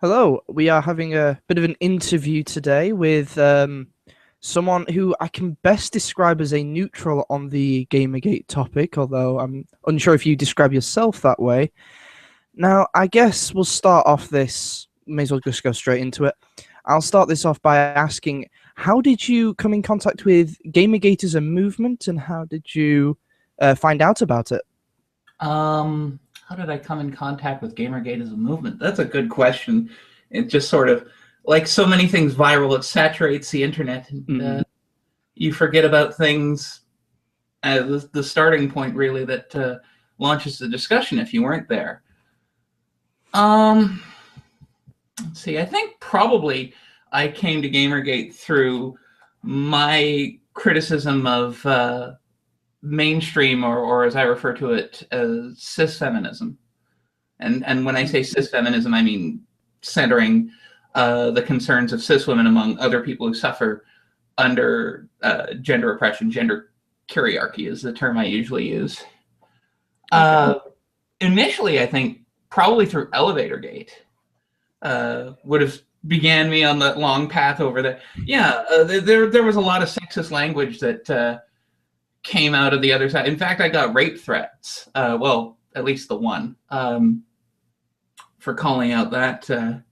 Hello, we are having a bit of an interview today with someone who I can best describe as a neutral on the Gamergate topic, although I'm unsure if you describe yourself that way. Now, I guess we'll start off this, may as well just go straight into it. I'll start this off by asking, how did you come in contact with Gamergate as a movement, and how did you find out about it? How did I come in contact with Gamergate as a movement? That's a good question. It just sort of, like so many things viral, it saturates the internet, and Mm. you forget about things. The starting point, really, that launches the discussion if you weren't there. Um, let's see. I think probably I came to Gamergate through my criticism of mainstream, or as I refer to it, cis feminism. And when I say cis feminism, I mean centering the concerns of cis women among other people who suffer under gender oppression. Gender kyriarchy is the term I usually use. Initially, I think probably through Elevator Gate would have began me on that long path over there. Yeah, there was a lot of sexist language that came out of the other side. In fact, I got rape threats. Well, at least the one, for calling out that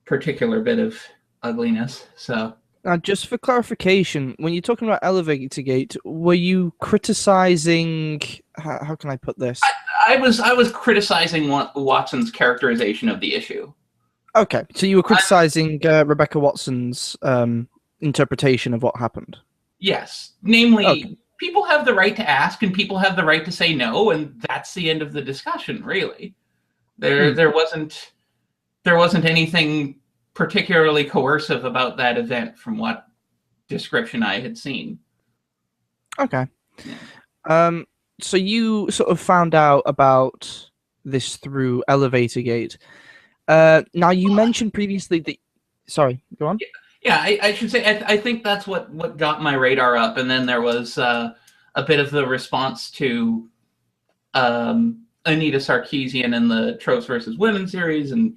particular bit of ugliness. So, Now, just for clarification, when you're talking about Elevator Gate, were you criticizing? How can I put this? I was criticizing Watson's characterization of the issue. Okay, so you were criticizing Rebecca Watson's interpretation of what happened. Yes, namely, Okay. people have the right to ask, and people have the right to say no, and that's the end of the discussion. Really, there wasn't anything particularly coercive about that event from what description I had seen. Okay. Yeah. So you sort of found out about this through Elevator Gate. Now you mentioned previously that. Sorry, go on. Yeah, I should say I think that's what got my radar up, and then there was a bit of the response to Anita Sarkeesian in the Tropes versus Women series, and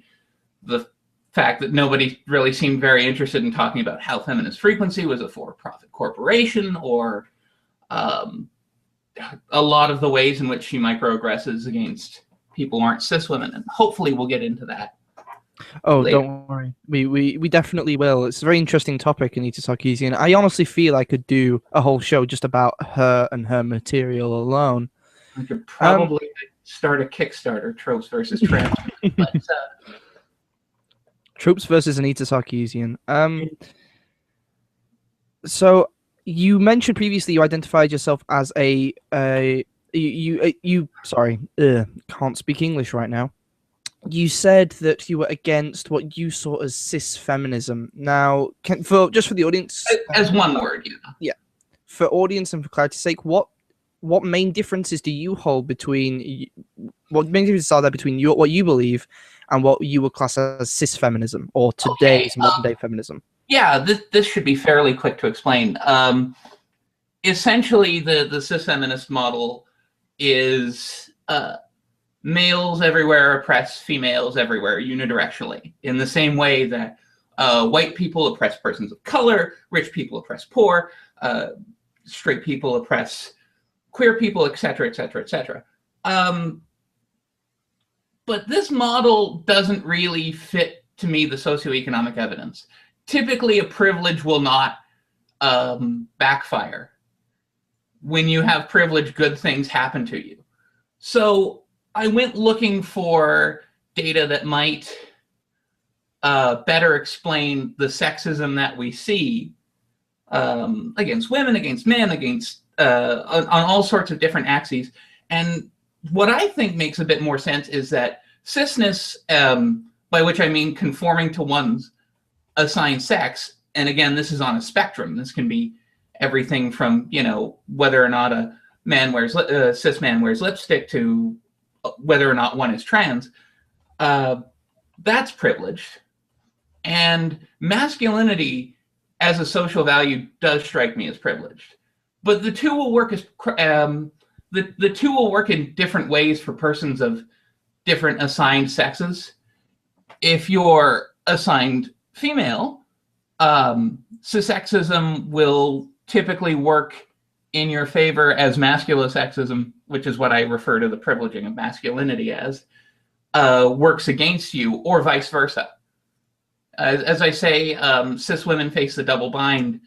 the fact that nobody really seemed very interested in talking about how Feminist Frequency was a for-profit corporation, or a lot of the ways in which she microaggresses against people who aren't cis women, and hopefully we'll get into that. Oh, Later. don't worry. We definitely will. It's a very interesting topic, Anita Sarkeesian. I honestly feel I could do a whole show just about her and her material alone. I could probably start a Kickstarter, Tropes versus Trans. But Troops versus Anita Sarkeesian. So you mentioned previously you identified yourself as you sorry, can't speak English right now. You said that you were against what you saw as cis feminism. Now, for the audience, as one word, yeah, for audience and for clarity's sake, what main differences do you hold between what main differences are there between what you believe and what you would class as cis feminism or today's modern day feminism? Yeah, this should be fairly quick to explain. Essentially, the cis feminist model is males everywhere oppress females everywhere unidirectionally, in the same way that white people oppress persons of color, rich people oppress poor, straight people oppress queer people, etc., etc., etc. But this model doesn't really fit, to me, the socioeconomic evidence. Typically, a privilege will not backfire. When you have privilege, good things happen to you. So I went looking for data that might better explain the sexism that we see against women, against men, against on all sorts of different axes. And what I think makes a bit more sense is that cisness, by which I mean conforming to one's assigned sex, and again, this is on a spectrum. This can be everything from, whether or not a cis man wears lipstick to whether or not one is trans. That's privileged. And masculinity as a social value does strike me as privileged. But the two will work as the two will work in different ways for persons of different assigned sexes. if you're assigned female, cissexism will typically work in your favor as masculosexism, which is what I refer to the privileging of masculinity as, works against you, or vice versa. As I say, cis women face the double bind.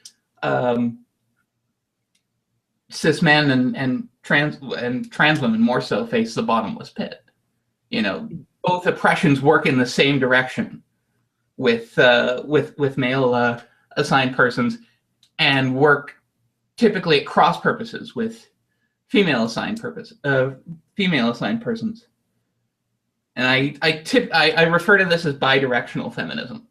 Cis men and trans women more so face the bottomless pit. You know, both oppressions work in the same direction with male assigned persons, and work typically at cross purposes with female assigned persons. And I refer to this as bidirectional feminism,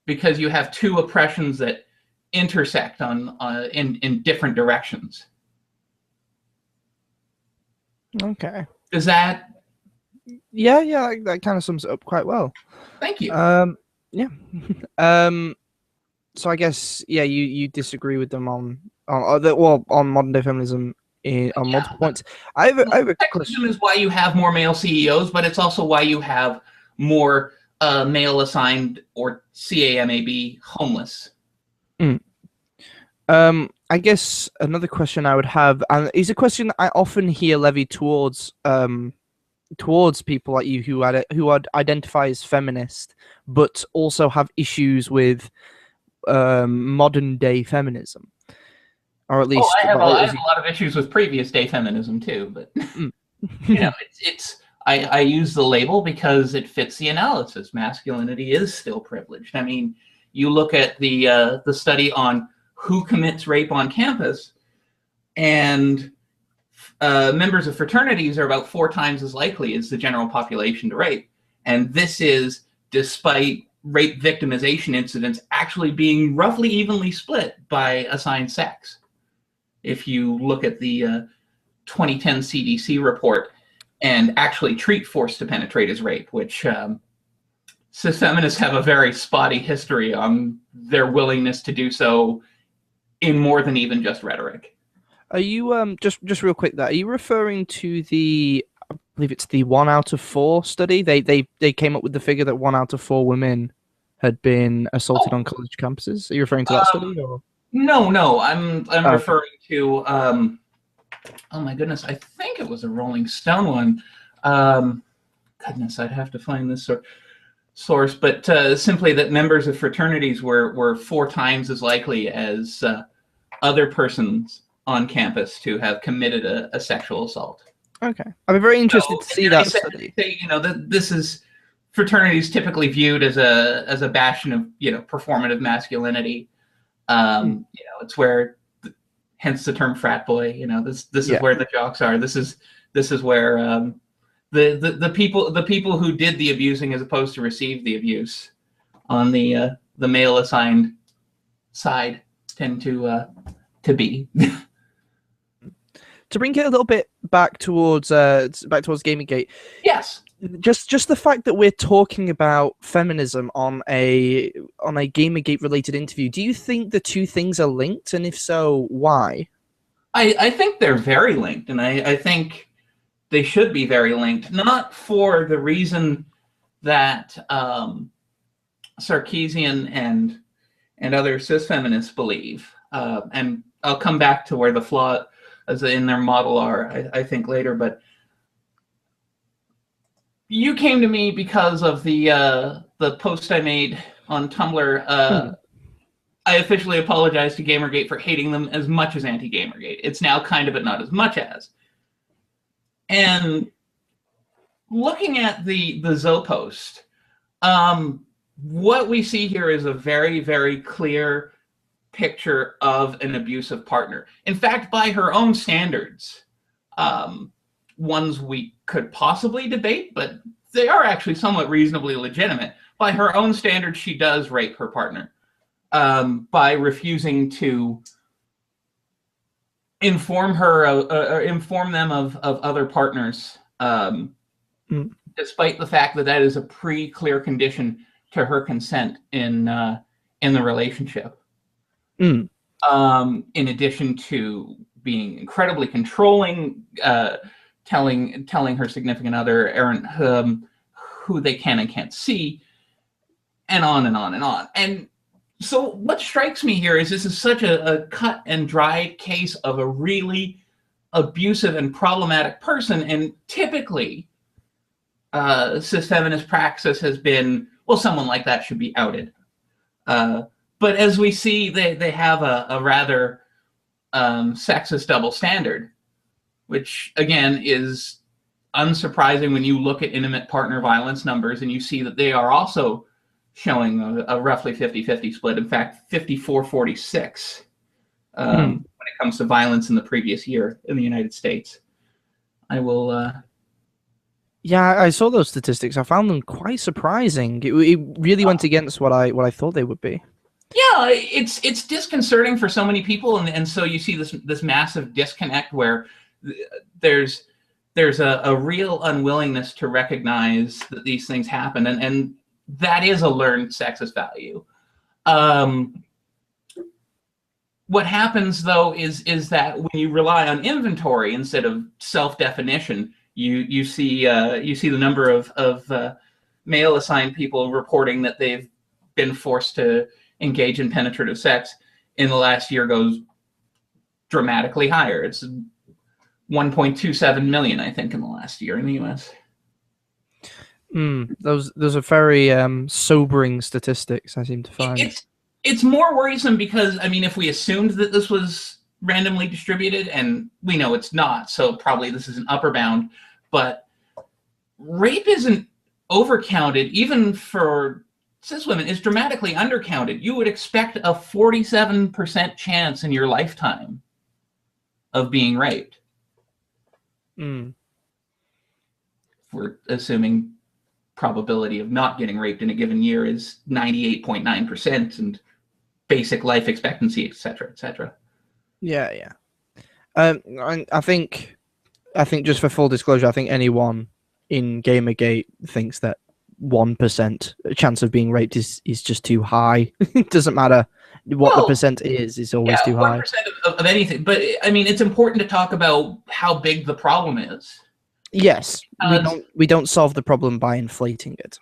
because you have two oppressions that intersect in different directions. Okay. Is that? Yeah, that kind of sums it up quite well. Thank you. Yeah. So I guess you disagree with them on modern day feminism on multiple points. I have a question. Is why you have more male CEOs, but it's also why you have more male assigned or CAMAB homeless. I guess another question I would have, and is a question I often hear levied towards people like you who identify as feminist, but also have issues with modern day feminism, or at least. I have a lot of issues with previous day feminism too, but you know, I use the label because it fits the analysis. Masculinity is still privileged. I mean, you look at the study on who commits rape on campus, and members of fraternities are about 4 times as likely as the general population to rape. And this is despite rape victimization incidents actually being roughly evenly split by assigned sex. If you look at the 2010 CDC report and actually treat forced to penetrate as rape, which cis feminists have a very spotty history on their willingness to do so in more than even just rhetoric. Are you just real quick? Are you referring to the? I believe it's the 1 out of 4 study. They came up with the figure that 1 out of 4 women had been assaulted on college campuses. Are you referring to that study? Or? No. I'm referring to. Oh my goodness! I think it was a Rolling Stone one. Goodness, I'd have to find this source, but simply that members of fraternities were 4 times as likely as other persons on campus to have committed a sexual assault. Okay, I'd be very interested to see that study. You know, this is fraternities typically viewed as a bastion of performative masculinity. You know, it's where, hence the term frat boy. You know, this is where the jocks are. This is where the people who did the abusing as opposed to receive the abuse on the male assigned side tend to be. To bring it a little bit back towards Gamergate. Yes. Just the fact that we're talking about feminism on a Gamergate related interview, do you think the two things are linked, and if so, why? I think they're very linked, and I think they should be very linked, not for the reason that Sarkeesian and other cis feminists believe, and I'll come back to where the flaw as in their model are, I think, later, but you came to me because of the post I made on Tumblr. I officially apologize to Gamergate for hating them as much as anti-Gamergate. It's now kind of, but not as much as. And looking at the Zoe post, what we see here is a very, very clear picture of an abusive partner. In fact, by her own standards, ones we could possibly debate, but they are actually somewhat reasonably legitimate. By her own standards, she does rape her partner by refusing to inform them of other partners, despite the fact that is a pre-clear condition to her consent in the relationship. In addition to being incredibly controlling, telling her significant other, Aaron, who they can and can't see, and on and on and on. And so what strikes me here is this is such a cut and dried case of a really abusive and problematic person. And typically, cis feminist praxis has been, well, someone like that should be outed. But as we see, they have a rather sexist double standard, which, again, is unsurprising when you look at intimate partner violence numbers and you see that they are also showing a roughly 50-50 split. In fact, 54-46 when it comes to violence in the previous year in the United States. I will... Yeah, I saw those statistics. I found them quite surprising. It really went against what I thought they would be. Yeah, it's disconcerting for so many people, and so you see this massive disconnect where there's a real unwillingness to recognize that these things happen, and that is a learned sexist value. What happens though is that when you rely on inventory instead of self-definition, you see the number of male assigned people reporting that they've been forced to engage in penetrative sex in the last year goes dramatically higher. It's 1.27 million, I think, in the last year in the U.S. Those are very sobering statistics, I seem to find. It's more worrisome because, I mean, if we assumed that this was randomly distributed, and we know it's not, so probably this is an upper bound, but rape isn't overcounted, even for cis women, is dramatically undercounted. You would expect a 47% chance in your lifetime of being raped. We're assuming probability of not getting raped in a given year is 98.9% and basic life expectancy, et cetera, et cetera. Yeah. I think just for full disclosure, I think anyone in Gamergate thinks that 1% chance of being raped is just too high. It doesn't matter what the percent is always too high. 1% of anything. But I mean, it's important to talk about how big the problem is. Yes, we don't solve the problem by inflating it.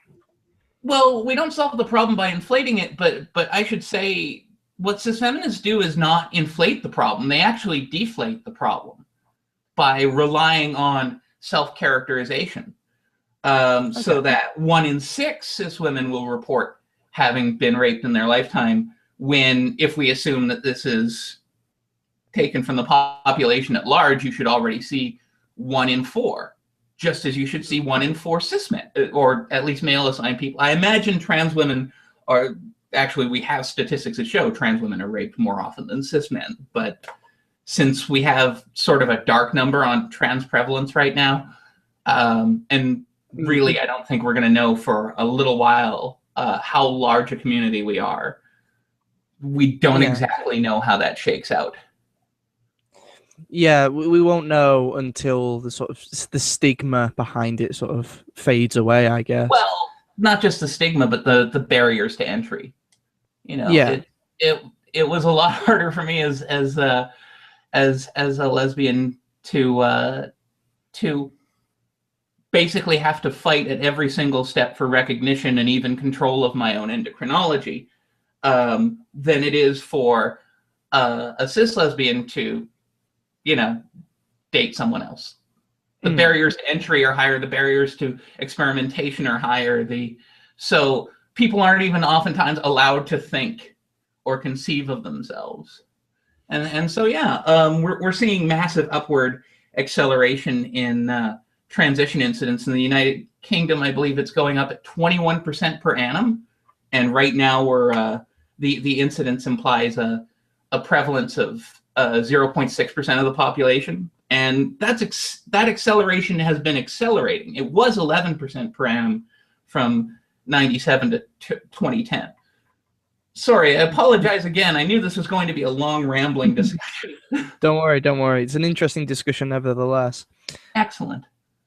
Well, we don't solve the problem by inflating it, but I should say what cis feminists do is not inflate the problem. They actually deflate the problem by relying on self-characterization. So that 1 in 6 cis women will report having been raped in their lifetime, when if we assume that this is taken from the population at large, you should already see 1 in 4. Just as you should see 1 in 4 cis men, or at least male assigned people. I imagine trans women are, actually we have statistics that show trans women are raped more often than cis men. But since we have sort of a dark number on trans prevalence right now, and really I don't think we're going to know for a little while how large a community we are. We don't exactly know how that shakes out. Yeah, we won't know until the sort of the stigma behind it sort of fades away, I guess. Well, not just the stigma, but the barriers to entry. You know, it was a lot harder for me as a lesbian to basically have to fight at every single step for recognition and even control of my own endocrinology than it is for a cis lesbian to, date someone else. The barriers to entry are higher. The barriers to experimentation are higher. So people aren't even oftentimes allowed to think or conceive of themselves. And so, we're seeing massive upward acceleration in transition incidents in the United Kingdom. I believe it's going up at 21% per annum. And right now we're the incidence implies a prevalence of 0.6% of the population. And that acceleration has been accelerating. It was 11% per annum from 97 to 2010. Sorry, I apologize again. I knew this was going to be a long, rambling discussion. Don't worry. It's an interesting discussion nevertheless. Excellent.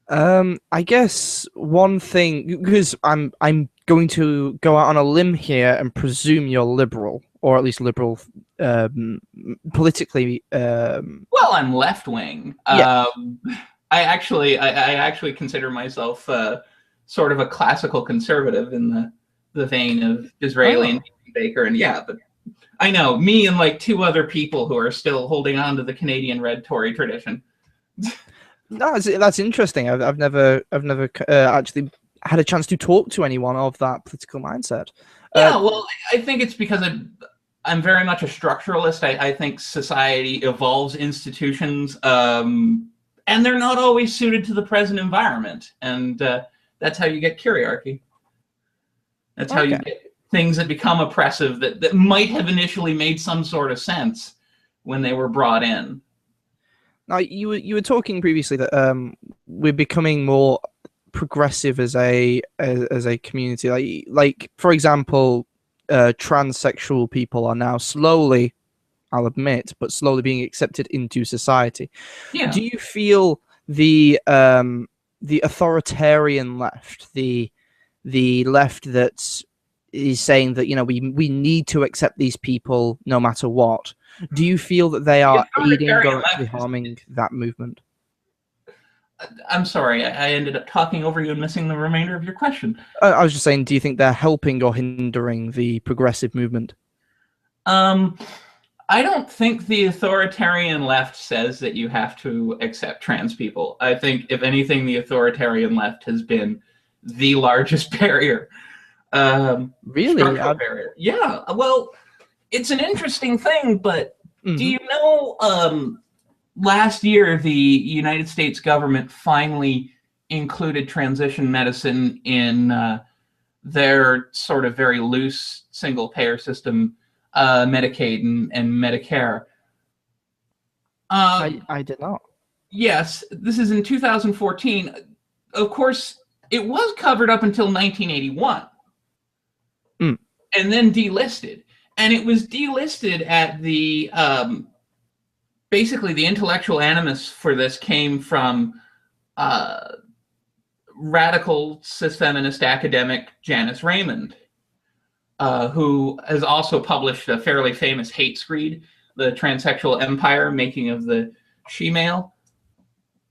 I guess one thing, because I'm going to go out on a limb here and presume you're liberal, or at least liberal politically. Well, I'm left wing. Yeah. I actually consider myself sort of a classical conservative in the vein of Disraeli Oh. and Baker, and yeah, but I know me and like two other people who are still holding on to the Canadian Red Tory tradition. No, that's interesting. I've never actually had a chance to talk to anyone of that political mindset. Yeah, well, I think it's because I'm very much a structuralist. I think society evolves institutions, and they're not always suited to the present environment, and that's how you get curiarchy. That's how you get things that become oppressive that might have initially made some sort of sense when they were brought in. Now, you were talking previously that we're becoming more progressive as a community. Like for example, transsexual people are now slowly, I'll admit, but slowly being accepted into society. Yeah. Do you feel the authoritarian left, the left that is saying that, you know, we need to accept these people no matter what? Do you feel that they are aiding or actually harming that movement? I'm sorry, I ended up talking over you and missing the remainder of your question. I was just saying, do you think they're helping or hindering the progressive movement? I don't think the authoritarian left says that you have to accept trans people. I think, if anything, the authoritarian left has been the largest barrier. Really? Barrier. Yeah, well, it's an interesting thing, but do you know, last year the United States government finally included transition medicine in their sort of very loose single-payer system, Medicaid and Medicare. I did not. Yes, this is in 2014. Of course, it was covered up until 1981, and then delisted. And it was delisted at the basically the intellectual animus for this came from radical cis-feminist academic Janice Raymond, who has also published a fairly famous hate screed, The Transsexual Empire, Making of the She-Male.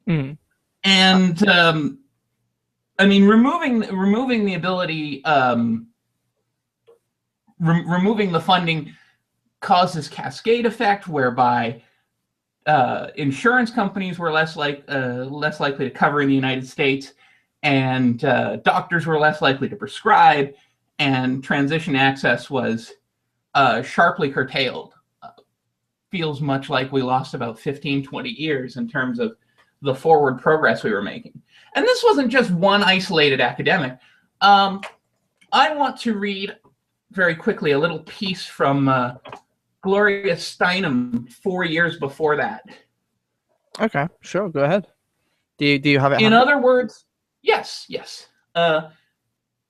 And I mean, removing the ability, removing the funding causes cascade effect, whereby insurance companies were less likely to cover in the United States, and doctors were less likely to prescribe, and transition access was sharply curtailed. Feels much like we lost about 15, 20 years in terms of the forward progress we were making. And this wasn't just one isolated academic. I want to read very quickly a little piece from Gloria Steinem 4 years before that. Okay, sure, go ahead. Do you have it? In other words, yes.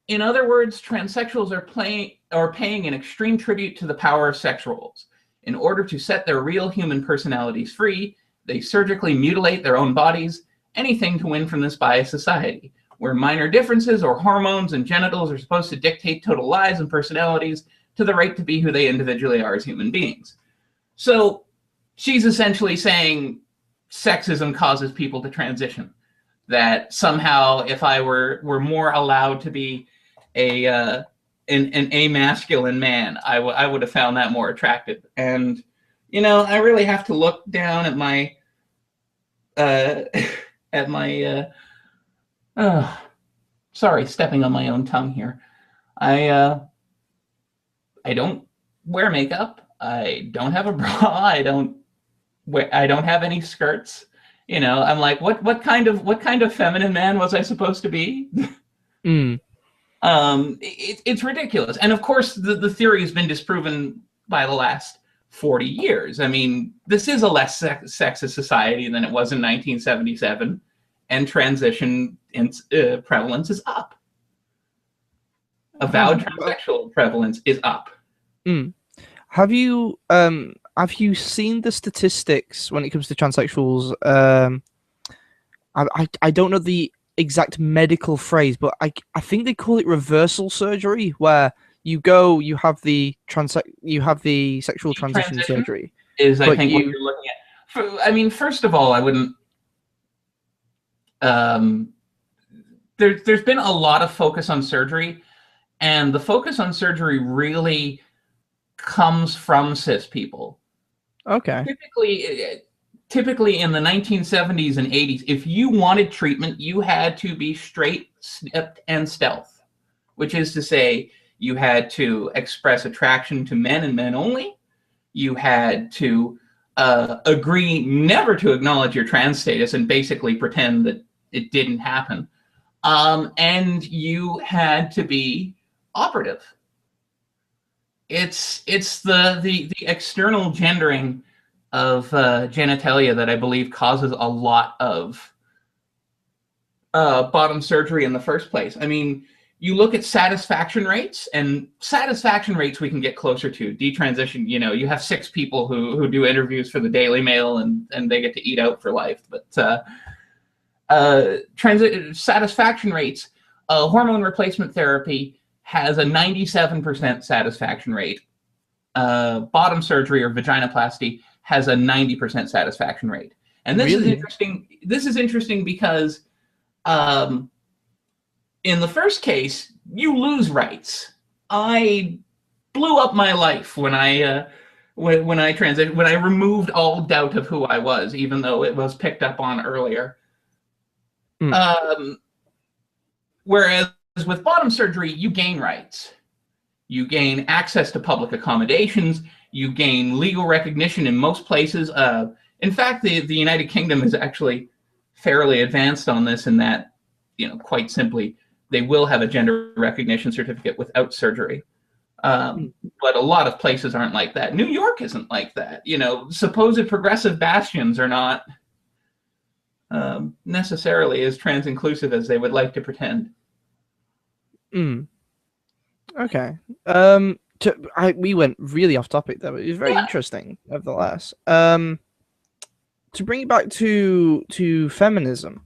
In other words, transsexuals are paying an extreme tribute to the power of sex roles. In order to set their real human personalities free, they surgically mutilate their own bodies, anything to win from this biased society, where minor differences or hormones and genitals are supposed to dictate total lives and personalities to the right to be who they individually are as human beings. So she's essentially saying sexism causes people to transition. That somehow, if I were more allowed to be an amasculine man, I would have found that more attractive. And, you know, I really have to look down at my sorry, stepping on my own tongue here. I don't wear makeup. I don't have a bra. I don't have any skirts. You know, I'm like, what kind of feminine man was I supposed to be? It's ridiculous. And of course, the theory has been disproven by the last 40 years. I mean, this is a less sexist society than it was in 1977, and transition prevalence is up. Avowed transsexual prevalence is up. Have you seen the statistics when it comes to transsexuals? I don't know the exact medical phrase, but I think they call it reversal surgery, where you have the sexual transition surgery. Is I think what you're looking at. I mean, first of all, I wouldn't. There's been a lot of focus on surgery, And the focus on surgery really comes from cis people. Okay. Typically in the 1970s and 80s, if you wanted treatment, you had to be straight, snipped, and stealth, which is to say you had to express attraction to men and men only. You had to agree never to acknowledge your trans status and basically pretend that it didn't happen. And you had to be operative. It's the external gendering of genitalia that I believe causes a lot of bottom surgery in the first place. I mean, you look at satisfaction rates, and satisfaction rates we can get closer to. Detransition, you know, you have 6 people who do interviews for the Daily Mail, and they get to eat out for life. But satisfaction rates, hormone replacement therapy has a 97% satisfaction rate. Bottom surgery or vaginoplasty has a 90% satisfaction rate. And this is interesting. This is interesting because in the first case, you lose rights. I blew up my life when I transitioned, when I removed all doubt of who I was, even though it was picked up on earlier. Whereas with bottom surgery, you gain rights. You gain access to public accommodations. You gain legal recognition in most places. In fact, the United Kingdom is actually fairly advanced on this in that, you know, quite simply, they will have a gender recognition certificate without surgery. But a lot of places aren't like that. New York isn't like that. You know, supposed progressive bastions are not necessarily as trans-inclusive as they would like to pretend. Okay. We went really off topic there, but it was very interesting nevertheless. To bring it back to feminism.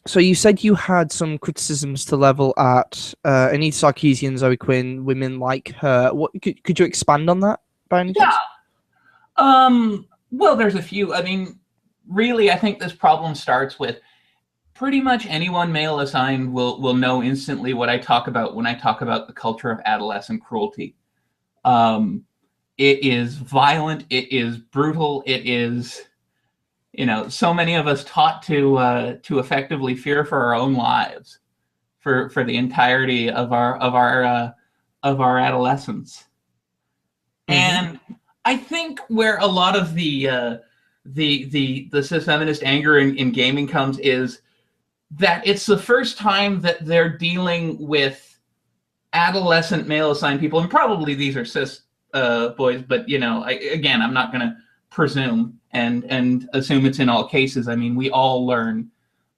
So you said you had some criticisms to level at Anita Sarkeesian, Zoe Quinn, women like her. What could you expand on that by any chance? Well, there's a few. I mean, really, I think this problem starts with pretty much anyone male assigned will know instantly what I talk about when I talk about the culture of adolescent cruelty. It is violent. It is brutal. It is, you know, so many of us taught to effectively fear for our own lives for the entirety of our adolescence. And I think where a lot of the cis feminist anger in gaming comes is that it's the first time that they're dealing with adolescent male assigned people, and probably these are cis boys, but you know, again, I'm not going to presume and assume it's in all cases. I mean, we all learn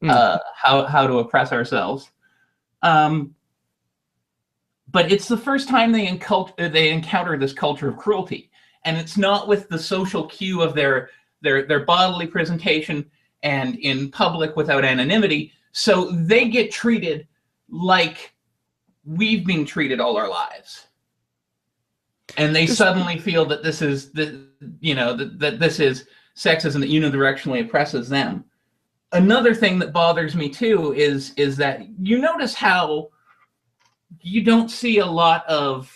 how to oppress ourselves. But it's the first time they encounter this culture of cruelty, and it's not with the social cue of their bodily presentation and in public without anonymity. So they get treated like we've been treated all our lives, and they suddenly feel that this is that this is sexism that unidirectionally oppresses them. Another thing that bothers me too is that you notice how you don't see a lot of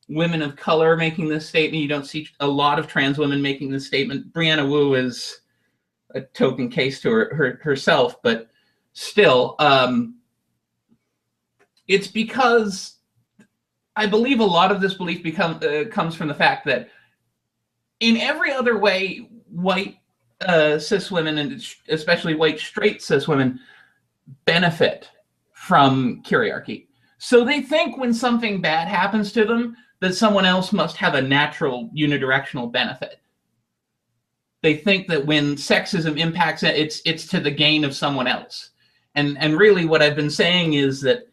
women of color making this statement. You don't see a lot of trans women making this statement. Brianna Wu is a token case to herself, but still, it's because I believe a lot of this belief comes from the fact that in every other way, white cis women, and especially white straight cis women, benefit from kyriarchy. So they think when something bad happens to them, that someone else must have a natural unidirectional benefit. They think that when sexism impacts it, it's to the gain of someone else. And really what I've been saying is that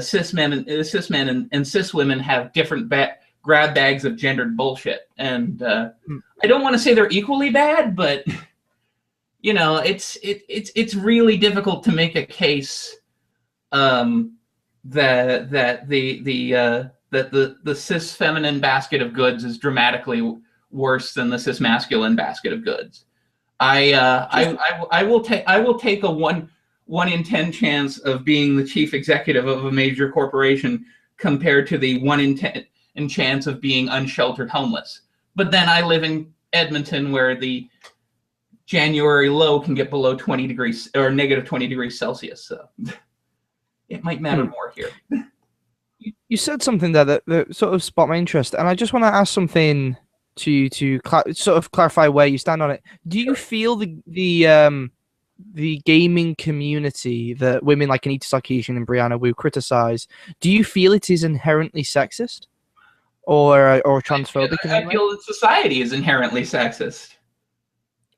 cis men and cis women have different grab bags of gendered bullshit. And I don't want to say they're equally bad, but you know, it's really difficult to make a case that the cis feminine basket of goods is dramatically worse than the cis masculine basket of goods. I will take a 1 in 10 chance of being the chief executive of a major corporation compared to the 1 in 10 chance of being unsheltered homeless. But then I live in Edmonton, where the January low can get below 20 degrees or negative 20 degrees Celsius. So it might matter more here. You said something there that sort of sparked my interest, and I just want to ask something to sort of clarify where you stand on it. Do you feel the gaming community that women like Anita Sarkeesian and Brianna Wu criticize, do you feel it is inherently sexist or transphobic? I feel that society is inherently sexist.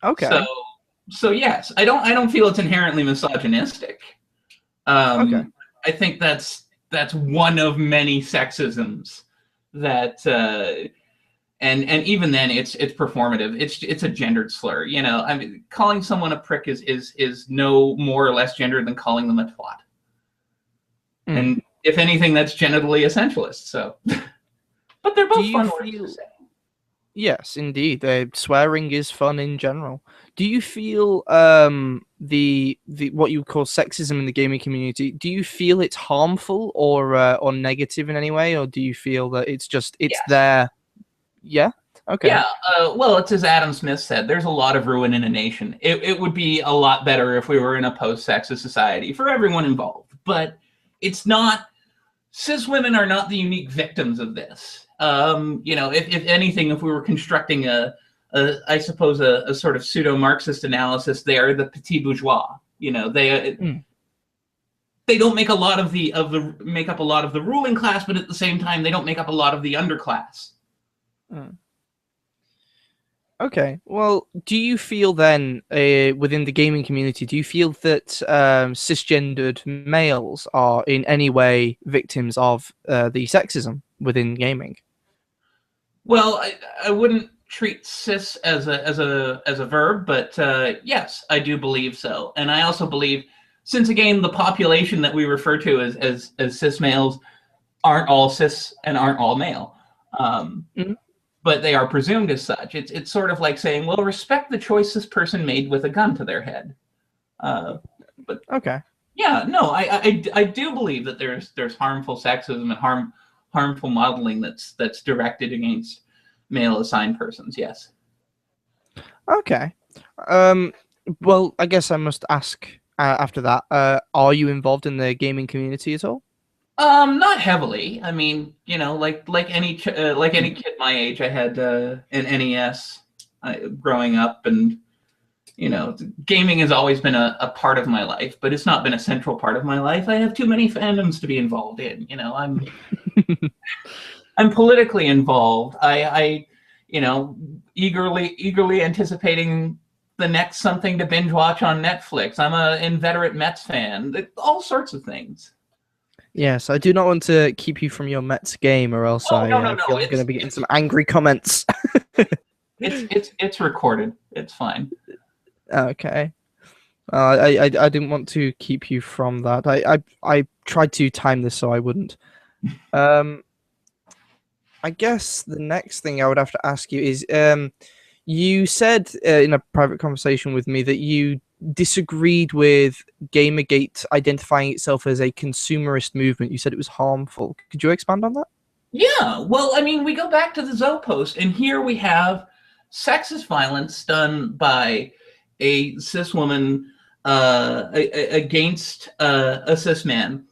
Okay. So yes, I don't feel it's inherently misogynistic. Okay. I think that's one of many sexisms that and even then it's performative. It's a gendered slur. You know, I mean, calling someone a prick is no more or less gendered than calling them a twat. And if anything, that's genitally essentialist. So, but they're both fun words to say. Yes, indeed. Swearing is fun in general. Do you feel the what you call sexism in the gaming community? Do you feel it's harmful or negative in any way, or do you feel that it's there? Yeah. Okay. Yeah. Well, it's as Adam Smith said. There's a lot of ruin in a nation. It would be a lot better if we were in a post-sexist society for everyone involved. But it's not. Cis women are not the unique victims of this. You know, if anything, if we were constructing I suppose a sort of pseudo-Marxist analysis, they are the petit bourgeois. You know, they don't make a lot of make up a lot of the ruling class, but at the same time, they don't make up a lot of the underclass. Okay. Well, do you feel then within the gaming community, do you feel that cisgendered males are in any way victims of the sexism within gaming? Well, I wouldn't treat cis as a verb, but yes, I do believe so. And I also believe, since again the population that we refer to as cis males aren't all cis and aren't all male. But they are presumed as such. It's sort of like saying, well, respect the choice this person made with a gun to their head. But okay. Yeah, no, I do believe that there's harmful sexism and harmful modeling that's directed against male assigned persons. Yes. Okay. Well, I guess I must ask after that. Are you involved in the gaming community at all? Not heavily. I mean, you know, like any kid my age, I had an NES growing up, and you know, gaming has always been a part of my life, but it's not been a central part of my life. I have too many fandoms to be involved in. You know, I'm politically involved. I you know, eagerly anticipating the next something to binge watch on Netflix. I'm an inveterate Mets fan. All sorts of things. Yes, I do not want to keep you from your Mets game, or else I feel I'm going to be getting some angry comments. It's recorded. It's fine. Okay. I didn't want to keep you from that. I tried to time this so I wouldn't. I guess the next thing I would have to ask you is, you said in a private conversation with me that you disagreed with Gamergate identifying itself as a consumerist movement. You said it was harmful. Could you expand on that? Yeah, well, I mean, we go back to the Zoe post, and here we have sexist violence done by a cis woman against a cis man,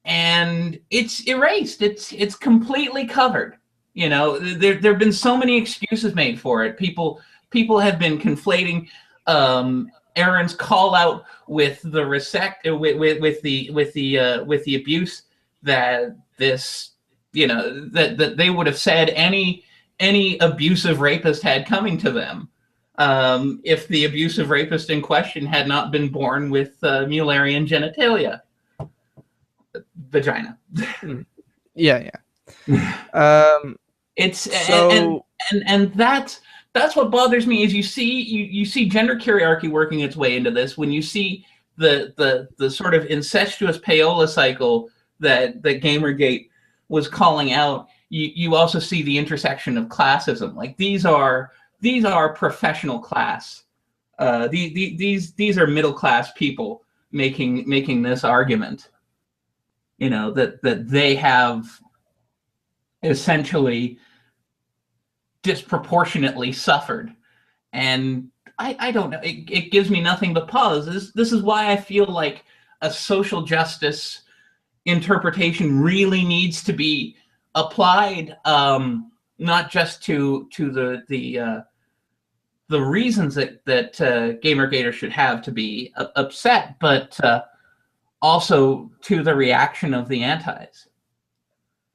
and it's erased. It's completely covered. You know, there've been so many excuses made for it. People have been conflating Aaron's call out with the with the abuse that this, you know, that they would have said any abusive rapist had coming to them, if the abusive rapist in question had not been born with Mullerian genitalia, vagina. Yeah. It's so, and that's what bothers me is you see gender hierarchy working its way into this. When you see the sort of incestuous payola cycle that Gamergate was calling out, you also see the intersection of classism. Like these are professional class. These are middle class people making this argument, that they have essentially disproportionately suffered. And I don't know, it gives me nothing but pause. This is why I feel like a social justice interpretation really needs to be applied, not just to the reasons that Gamergaters should have to be upset, but also to the reaction of the antis.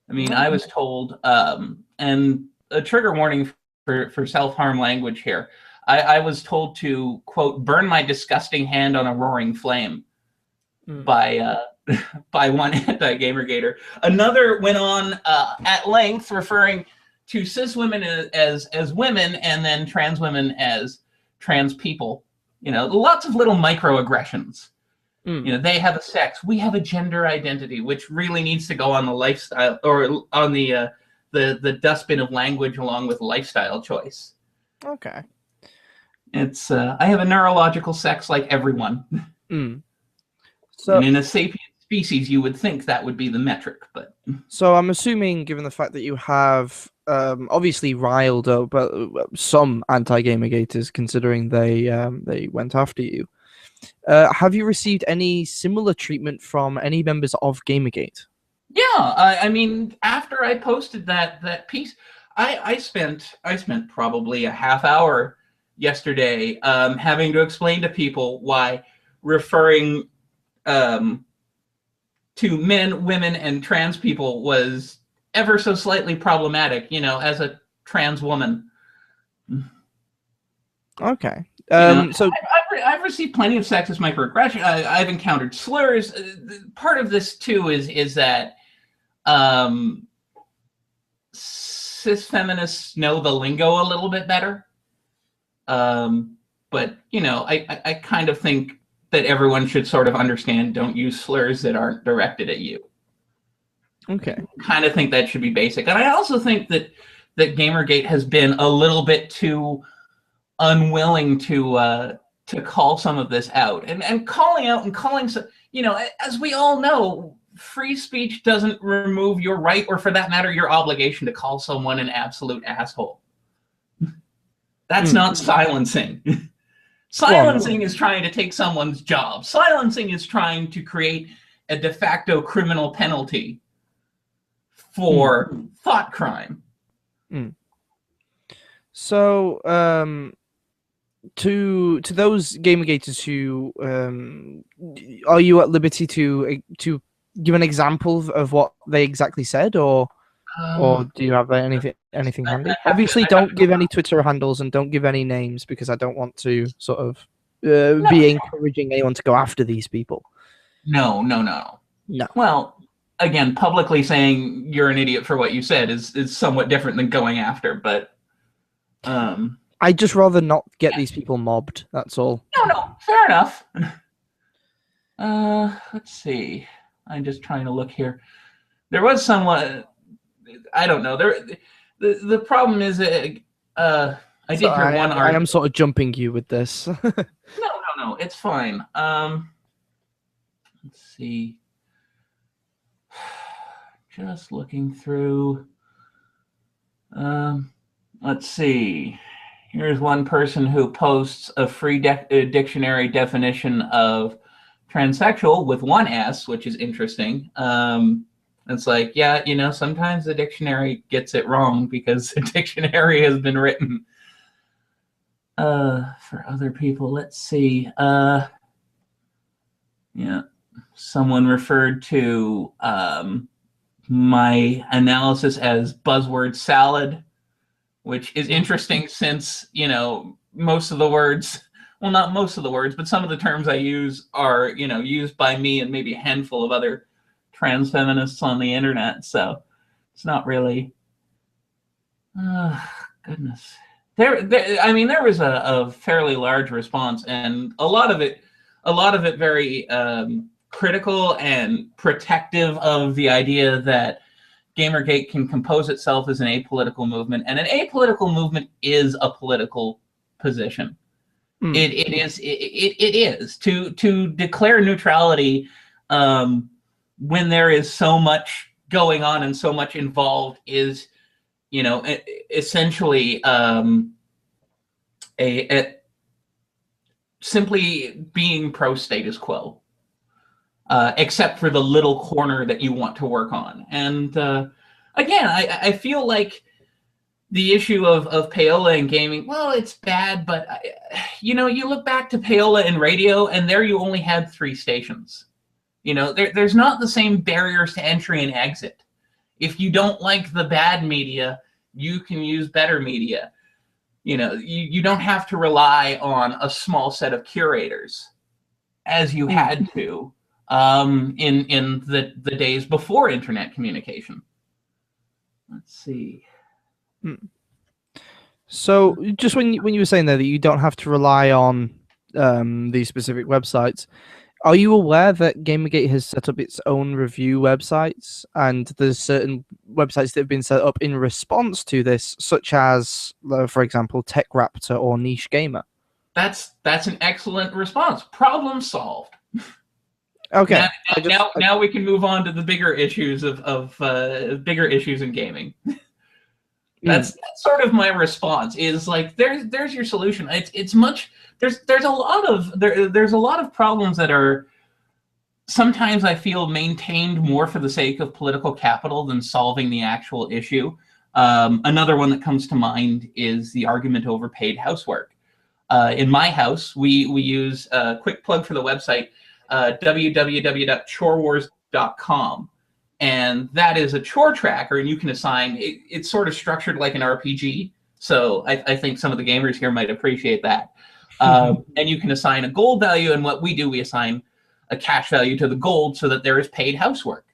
I mean, I was told, and a trigger warning for self-harm language here. I was told to, quote, burn my disgusting hand on a roaring flame by one anti-Gamergator. Another went on at length referring to cis women as women, and then trans women as trans people. Lots of little microaggressions. They have a sex, we have a gender identity, which really needs to go on the lifestyle, or on the dustbin of language, along with lifestyle choice. Okay. It's I have a neurological sex like everyone. So, and in a sapient species, you would think that would be the metric, but. So I'm assuming, given the fact that you have obviously riled up some anti-Gamergaters, considering they went after you, have you received any similar treatment from any members of Gamergate? Yeah, I mean, after I posted that piece, I spent probably a half hour yesterday having to explain to people why referring to men, women, and trans people was ever so slightly problematic, as a trans woman. Okay. So I've received plenty of sexist microaggression. I've encountered slurs. Part of this too is that cis feminists know the lingo a little bit better. But I kind of think that everyone should sort of understand, don't use slurs that aren't directed at you. Okay. Kind of think that should be basic. And I also think that Gamergate has been a little bit too unwilling to call some of this out. And calling out and calling, as we all know, free speech doesn't remove your right, or for that matter, your obligation to call someone an absolute asshole. That's not silencing. Silencing is trying to take someone's job. Silencing is trying to create a de facto criminal penalty for thought crime. So, to those Gamergaters who are you at liberty to give an example of what they exactly said, or do you have anything handy? Obviously, don't give any Twitter handles and don't give any names, because I don't want to sort of be encouraging anyone to go after these people. No. Well, again, publicly saying you're an idiot for what you said is somewhat different than going after, but I'd just rather not get these people mobbed. That's all. No, fair enough. Let's see. I'm just trying to look here. There was someone. I don't know. The problem is, I did hear one argument. I am sort of jumping you with this. No, it's fine. Let's see. Just looking through. Let's see. Here's one person who posts a free dictionary definition of transsexual with one S, which is interesting. It's like, yeah, sometimes the dictionary gets it wrong because the dictionary has been written for other people. Let's see. Yeah, someone referred to my analysis as buzzword salad, which is interesting since, most of the words, well, not most of the words, but some of the terms I use are, used by me and maybe a handful of other trans feminists on the internet. So it's not really, goodness. There was a fairly large response, and a lot of it very critical and protective of the idea that Gamergate can compose itself as an apolitical movement, and an apolitical movement is a political position. Mm. It is to declare neutrality when there is so much going on and so much involved is, essentially a simply being pro status quo, except for the little corner that you want to work on. And again, I feel like the issue of payola and gaming, well, it's bad, but you look back to payola and radio, and there you only had 3 stations. There's not the same barriers to entry and exit. If you don't like the bad media, you can use better media. You don't have to rely on a small set of curators as you had to in the days before internet communication. Let's see. So just when you were saying there that you don't have to rely on these specific websites, are you aware that Gamergate has set up its own review websites, and there's certain websites that have been set up in response to this, such as, for example, Tech Raptor or Niche Gamer? That's an excellent response. Problem solved. Okay. Now we can move on to the bigger issues of bigger issues in gaming. That's sort of my response. Is like there's your solution. It's much there's a lot of problems that are sometimes I feel maintained more for the sake of political capital than solving the actual issue. Another one that comes to mind is the argument over paid housework. In my house, we use a quick plug for the website, www.chorewars.com. And that is a chore tracker, and you can assign, it's sort of structured like an RPG. So I think some of the gamers here might appreciate that. And you can assign a gold value, and what we do, we assign a cash value to the gold so that there is paid housework.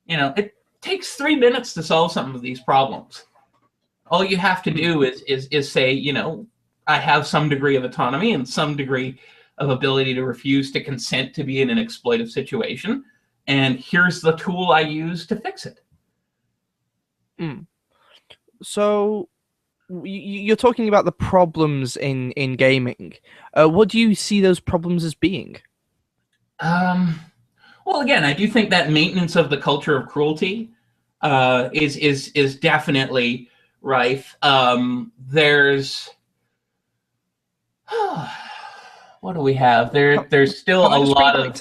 It takes 3 minutes to solve some of these problems. All you have to do is say, I have some degree of autonomy and some degree of ability to refuse to consent to be in an exploitive situation. And here's the tool I use to fix it. So you're talking about the problems in gaming. What do you see those problems as being? Well, again, I do think that maintenance of the culture of cruelty is definitely rife. There's what do we have? There's still a lot of.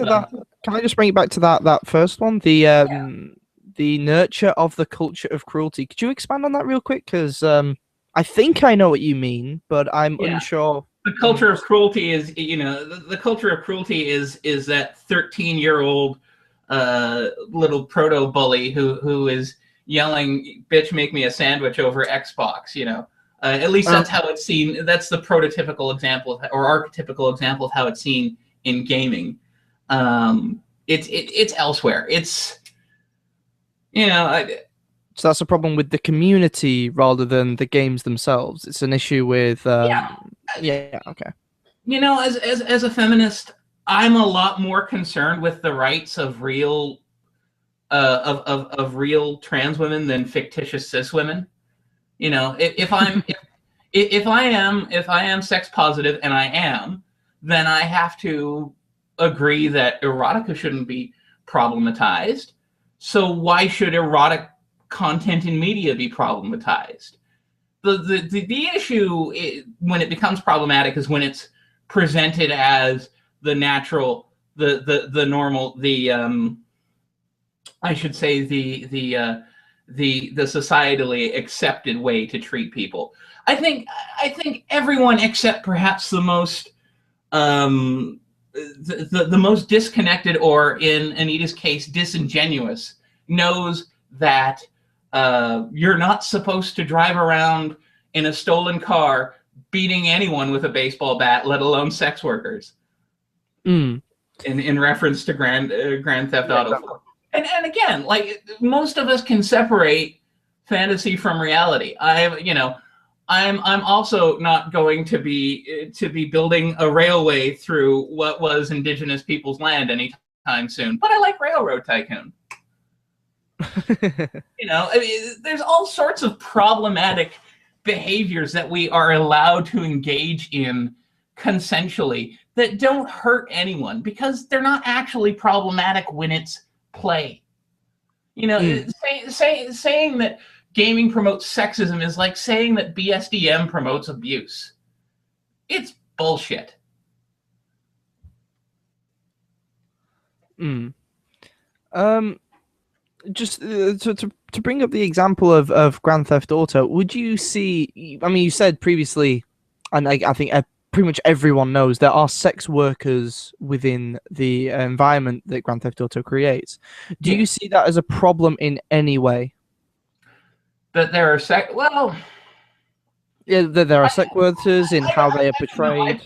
Can I just bring it back to that first one? The nurture of the culture of cruelty. Could you expand on that real quick? Because I think I know what you mean, but I'm unsure. The culture of cruelty is, the culture of cruelty is that 13-year-old little proto bully who is yelling, "Bitch, make me a sandwich" over Xbox. At least that's how it's seen. That's the prototypical example or archetypical example of how it's seen in gaming. It's elsewhere. It's so that's a problem with the community rather than the games themselves. It's an issue with okay. As a feminist, I'm a lot more concerned with the rights of real of real trans women than fictitious cis women. If I am sex positive, and I am, then I have to agree that erotica shouldn't be problematized. So why should erotic content in media be problematized? The issue when it becomes problematic is when it's presented as the natural, the normal, I should say the societally accepted way to treat people. I think everyone except perhaps the most the most disconnected, or in Anita's case, disingenuous, knows that you're not supposed to drive around in a stolen car beating anyone with a baseball bat, let alone sex workers. In reference to Grand Theft Auto 4. And again, like, most of us can separate fantasy from reality. I'm also not going to be building a railway through what was indigenous people's land anytime soon. But I like Railroad Tycoon. There's all sorts of problematic behaviors that we are allowed to engage in consensually that don't hurt anyone because they're not actually problematic when it's play. You know, saying that gaming promotes sexism is like saying that BSDM promotes abuse. It's bullshit. Just to bring up the example of Grand Theft Auto, would you see? I mean, you said previously, and I think pretty much everyone knows there are sex workers within the environment that Grand Theft Auto creates. Do you see that as a problem in any way? That there are sex? Well, yeah, that there are sex workers in how they are portrayed.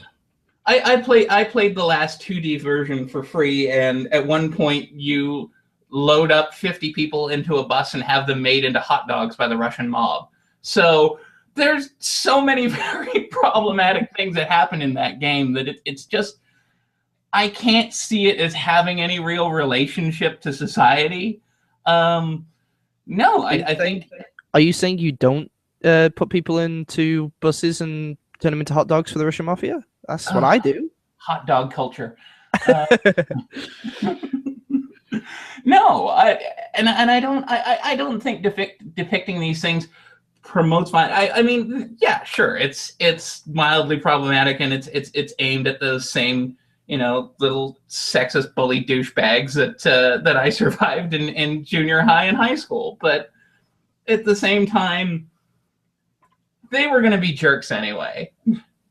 I played the last 2D version for free, and at one point you load up 50 people into a bus and have them made into hot dogs by the Russian mob. So there's so many very problematic things that happen in that game that it's just, I can't see it as having any real relationship to society. No, I think... Are you saying you don't put people into buses and turn them into hot dogs for the Russian mafia? That's what I do. Hot dog culture. No, I don't think depicting these things promotes I mean, yeah, sure, it's mildly problematic, and it's aimed at those same, you know, little sexist bully douchebags that I survived in junior high and high school. But at the same time, they were going to be jerks anyway.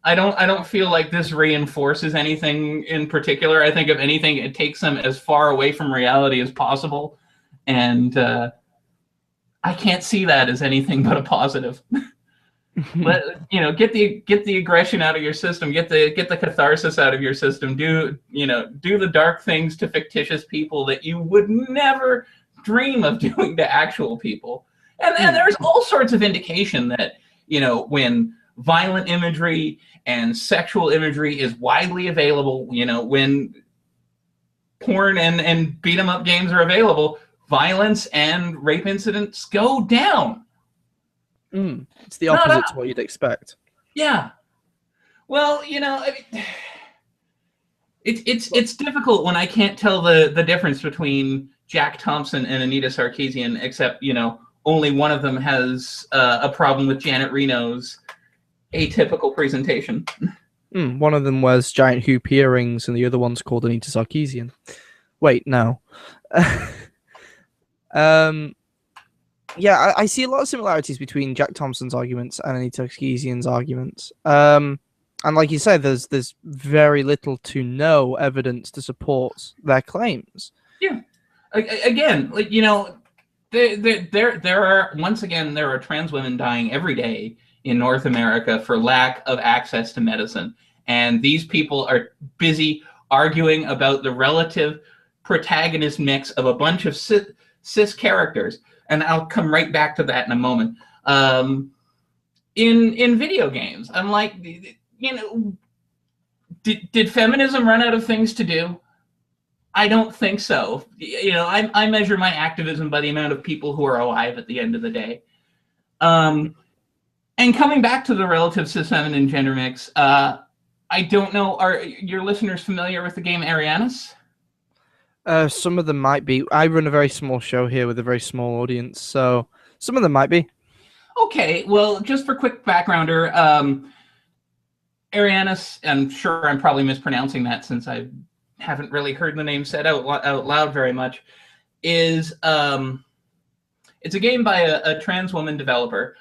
I don't feel like this reinforces anything in particular. I think if anything, it takes them as far away from reality as possible, and I can't see that as anything but a positive. But you know, get the aggression out of your system, get the catharsis out of your system. Do the dark things to fictitious people that you would never dream of doing to actual people. And there's all sorts of indication that, you know, when violent imagery and sexual imagery is widely available, you know, when porn and beat 'em up games are available, violence and rape incidents go down. It's the opposite to what you'd expect. Yeah. Well, you know, I mean, it's difficult when I can't tell the difference between Jack Thompson and Anita Sarkeesian, except, you know, only one of them has a problem with Janet Reno's atypical presentation. One of them wears giant hoop earrings, and the other one's called Anita Sarkeesian. Wait, no. Yeah, I see a lot of similarities between Jack Thompson's arguments and Anita Sarkeesian's arguments. And like you said, there's very little to no evidence to support their claims. Yeah. Again, like, you know, there are trans women dying every day in North America for lack of access to medicine. And these people are busy arguing about the relative protagonist mix of a bunch of cis characters. And I'll come right back to that in a moment. In video games, I'm like, you know, did feminism run out of things to do? I don't think so. You know, I measure my activism by the amount of people who are alive at the end of the day. And coming back to the relative cis-feminine gender mix, I don't know, are your listeners familiar with the game Arianis? Some of them might be. I run a very small show here with a very small audience, so some of them might be. Okay, well, just for quick backgrounder, Arianis, I'm sure I'm probably mispronouncing that since I haven't really heard the name said out loud very much, is it's a game by a trans woman developer.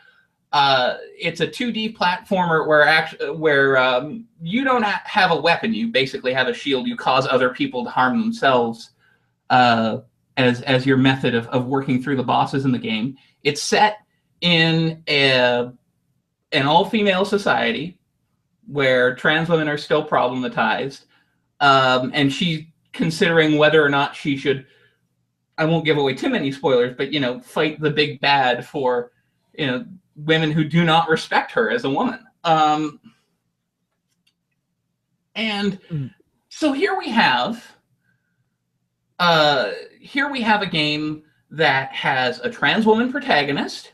It's a 2D platformer where you don't have a weapon. You basically have a shield. You cause other people to harm themselves as your method of working through the bosses in the game. It's set in an all-female society where trans women are still problematized, and she's considering whether or not she should, I won't give away too many spoilers, but, you know, fight the big bad for, you know, women who do not respect her as a woman. So here we have a game that has a trans woman protagonist,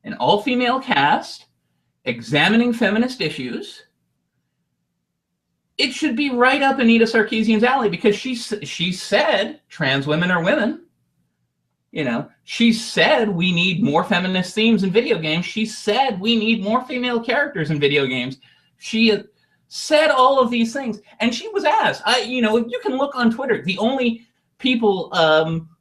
an all-female cast, examining feminist issues, it should be right up Anita Sarkeesian's alley, because she said trans women are women. You know, she said we need more feminist themes in video games. She said we need more female characters in video games. She said all of these things, and she was asked. You know, you can look on Twitter. The only people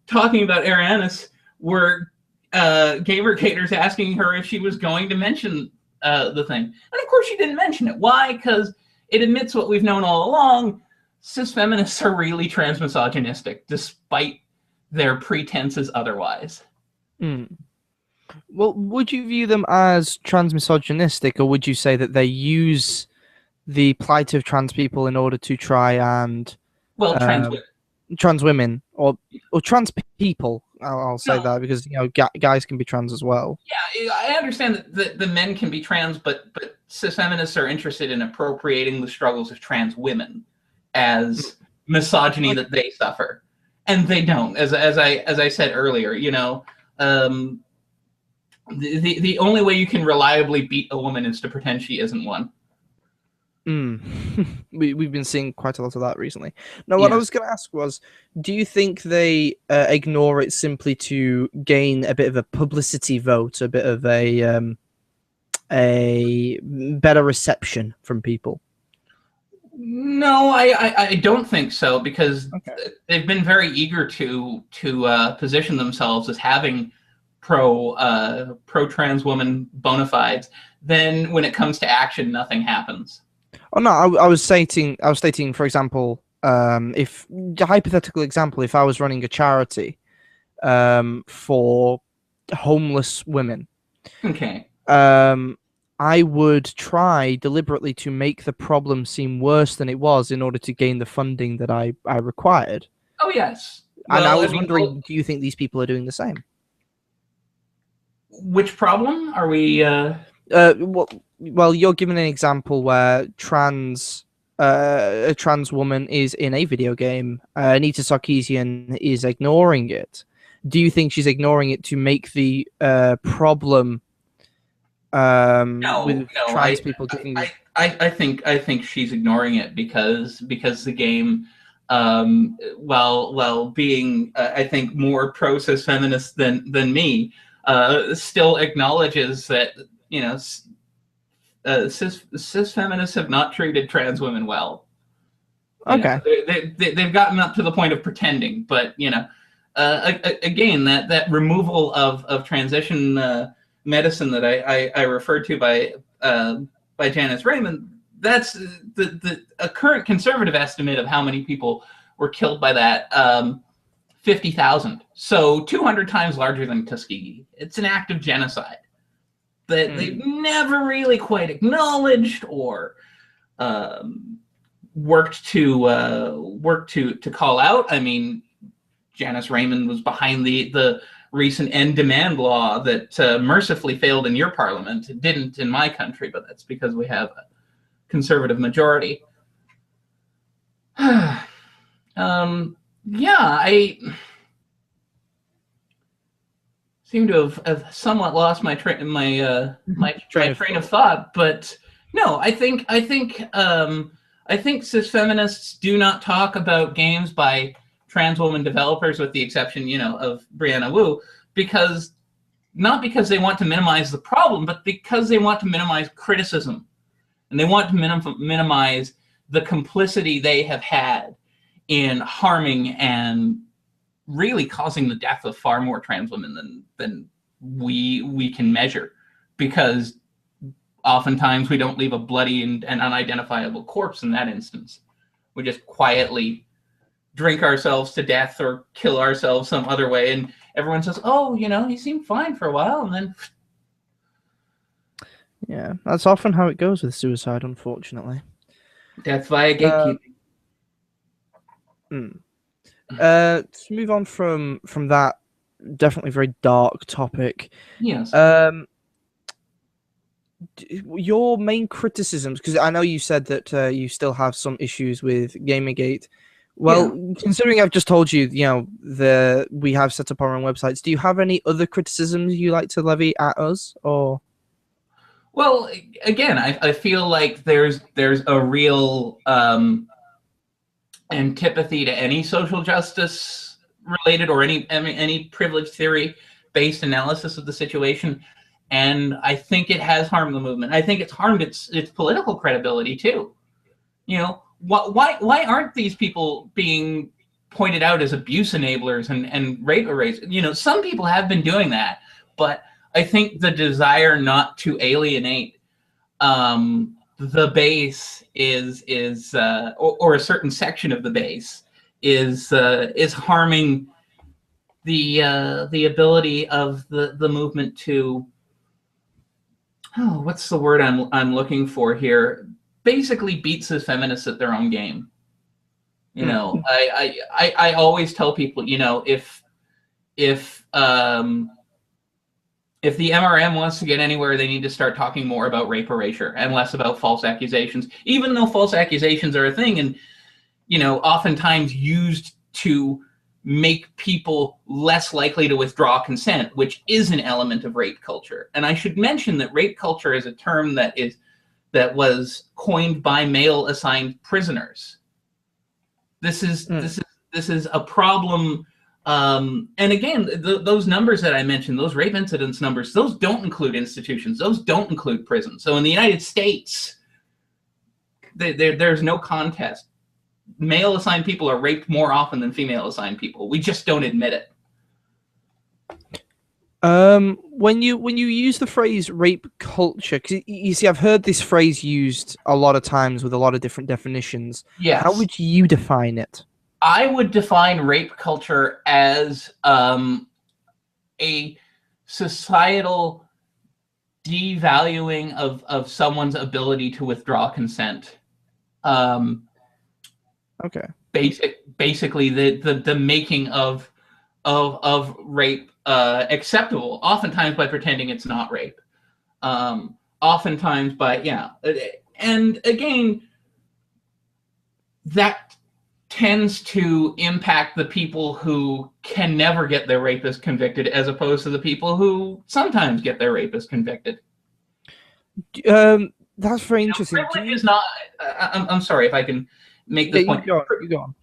talking about Arianis were Gamergaters asking her if she was going to mention the thing, and of course she didn't mention it. Why? Because it admits what we've known all along: cis feminists are really transmisogynistic, despite their pretenses otherwise. Well, would you view them as transmisogynistic, or would you say that they use the plight of trans people in order to try and trans women or trans people? I'll say that, because you know guys can be trans as well. Yeah, I understand that the men can be trans, but cis feminists are interested in appropriating the struggles of trans women as misogyny that they suffer. And they don't, as I said earlier, you know, the only way you can reliably beat a woman is to pretend she isn't one. We've been seeing quite a lot of that recently. Now, what I was going to ask was, do you think they ignore it simply to gain a bit of a publicity vote, a bit of a better reception from people? No, I don't think so, because they've been very eager to position themselves as having pro trans woman bona fides. Then when it comes to action, nothing happens. Oh no, I was stating, for example, if the hypothetical example, if I was running a charity for homeless women, I would try deliberately to make the problem seem worse than it was in order to gain the funding that I required. Oh, yes. And I was wondering, do you think these people are doing the same? Which problem are we... Well, you're giving an example where a trans woman is in a video game. Anita Sarkeesian is ignoring it. Do you think she's ignoring it to make the problem... with trans people getting... I think she's ignoring it because the game, while being I think more pro-cis feminist than me, still acknowledges that, you know, cis feminists have not treated trans women well. Okay, they've gotten up to the point of pretending, but you know, again, that removal of transition medicine that I referred to by Janice Raymond, that's a current conservative estimate of how many people were killed by that, 50,000. So 200 times larger than Tuskegee. It's an act of genocide that they've never really quite acknowledged or worked to call out. I mean, Janice Raymond was behind the recent end demand law that mercifully failed in your parliament. It didn't in my country, but that's because we have a conservative majority. Yeah, I seem to have somewhat lost my train of thought, but no, I think cis feminists do not talk about games by trans woman developers, with the exception, you know, of Brianna Wu, not because they want to minimize the problem, but because they want to minimize criticism, and they want to minimize the complicity they have had in harming and really causing the death of far more trans women than we can measure, because oftentimes we don't leave a bloody and unidentifiable corpse in that instance. We just quietly drink ourselves to death or kill ourselves some other way, and everyone says, oh, you know, he seemed fine for a while, and then... Yeah, that's often how it goes with suicide, unfortunately. Death via gatekeeping. To move on from that definitely very dark topic. Yes. Your main criticisms, because I know you said that you still have some issues with Gamergate. Well, considering I've just told you, you know, we have set up our own websites, do you have any other criticisms you like to levy at us, or? Well, again, I feel like there's a real antipathy to any social justice related or any privilege theory based analysis of the situation, and I think it has harmed the movement. I think it's harmed its political credibility too. You know, why aren't these people being pointed out as abuse enablers and rape erasers? You know, some people have been doing that, but I think the desire not to alienate the base or a certain section of the base is harming the ability of the movement to, oh, what's the word I'm looking for here? Basically beats the feminists at their own game. You know, I always tell people, you know, if the MRM wants to get anywhere, they need to start talking more about rape erasure and less about false accusations, even though false accusations are a thing and, you know, oftentimes used to make people less likely to withdraw consent, which is an element of rape culture. And I should mention that rape culture is a term that was coined by male-assigned prisoners. This is a problem. And again, those numbers that I mentioned, those rape incidence numbers, those don't include institutions. Those don't include prisons. So in the United States, there's no contest. Male-assigned people are raped more often than female-assigned people. We just don't admit it. When you use the phrase rape culture, because you see, I've heard this phrase used a lot of times with a lot of different definitions. Yes. How would you define it? I would define rape culture as a societal devaluing of someone's ability to withdraw consent. Okay. Basically, the making of rape acceptable, oftentimes by pretending it's not rape, oftentimes by and again, that tends to impact the people who can never get their rapist convicted, as opposed to the people who sometimes get their rapist convicted. That's very interesting. Privilege is not. I'm sorry if I can make this point. You go on.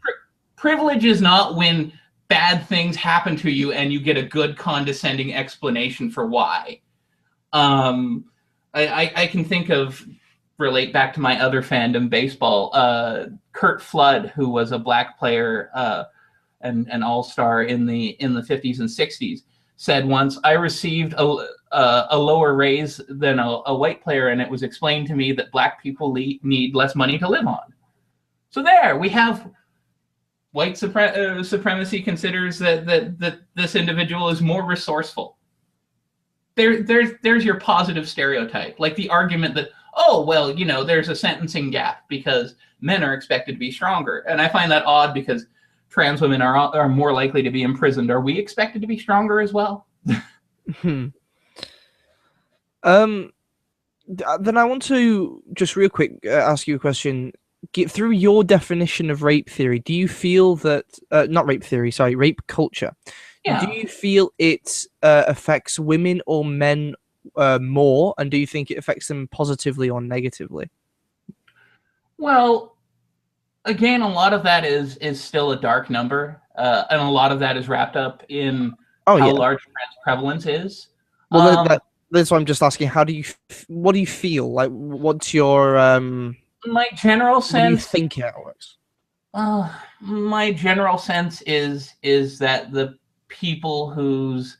Privilege is not when bad things happen to you and you get a good condescending explanation for why. I can think of, relate back to my other fandom, baseball. Curt Flood, who was a black player and an all-star in the 50s and 60s, said once, "I received a lower raise than a white player, and it was explained to me that black people need less money to live on." So there we have white supremacy considers that this individual is more resourceful. There's your positive stereotype, like the argument that, oh, well, you know, there's a sentencing gap because men are expected to be stronger. And I find that odd because trans women are more likely to be imprisoned. Are we expected to be stronger as well? Then I want to just real quick ask you a question. Through your definition of rape theory, do you feel that not rape theory, sorry, rape culture? Yeah. Do you feel it affects women or men more, and do you think it affects them positively or negatively? Well, again, a lot of that is still a dark number, and a lot of that is wrapped up in how large trans prevalence is. Well, that's why I'm just asking. What do you feel like? What's your my general sense? What do you think it works? My general sense is that the people whose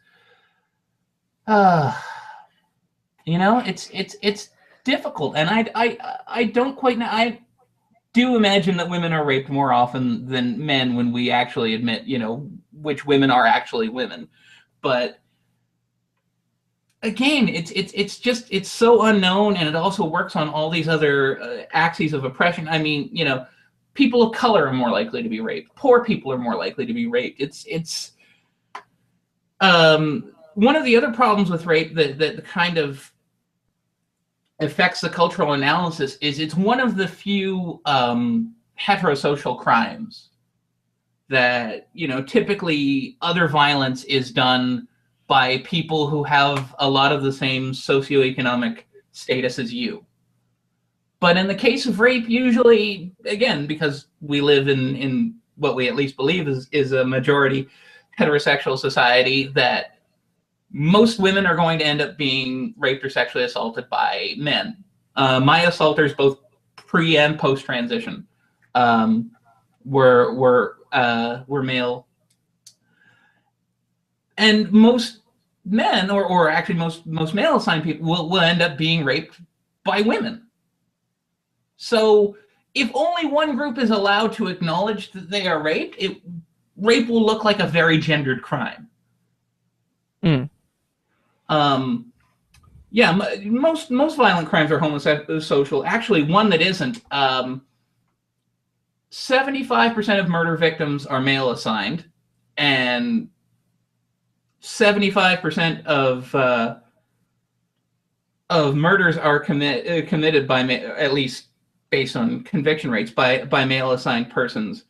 you know, it's difficult, and I don't quite know. I do imagine that women are raped more often than men when we actually admit, you know, which women are actually women. But again, it's so unknown, and it also works on all these other axes of oppression. I mean, you know, people of color are more likely to be raped. Poor people are more likely to be raped. It's one of the other problems with rape that kind of affects the cultural analysis is it's one of the few heterosocial crimes that, you know, typically other violence is done by people who have a lot of the same socioeconomic status as you. But in the case of rape, usually, again, because we live in what we at least believe is a majority heterosexual society, that most women are going to end up being raped or sexually assaulted by men. My assaulters, both pre and post transition, were male, and most men, or actually most male assigned people, will end up being raped by women. So if only one group is allowed to acknowledge that they are raped, rape will look like a very gendered crime. Yeah, most violent crimes are homosocial. Actually, one that isn't. 75% of murder victims are male assigned, and 75% of murders are committed by at least based on conviction rates by male assigned persons.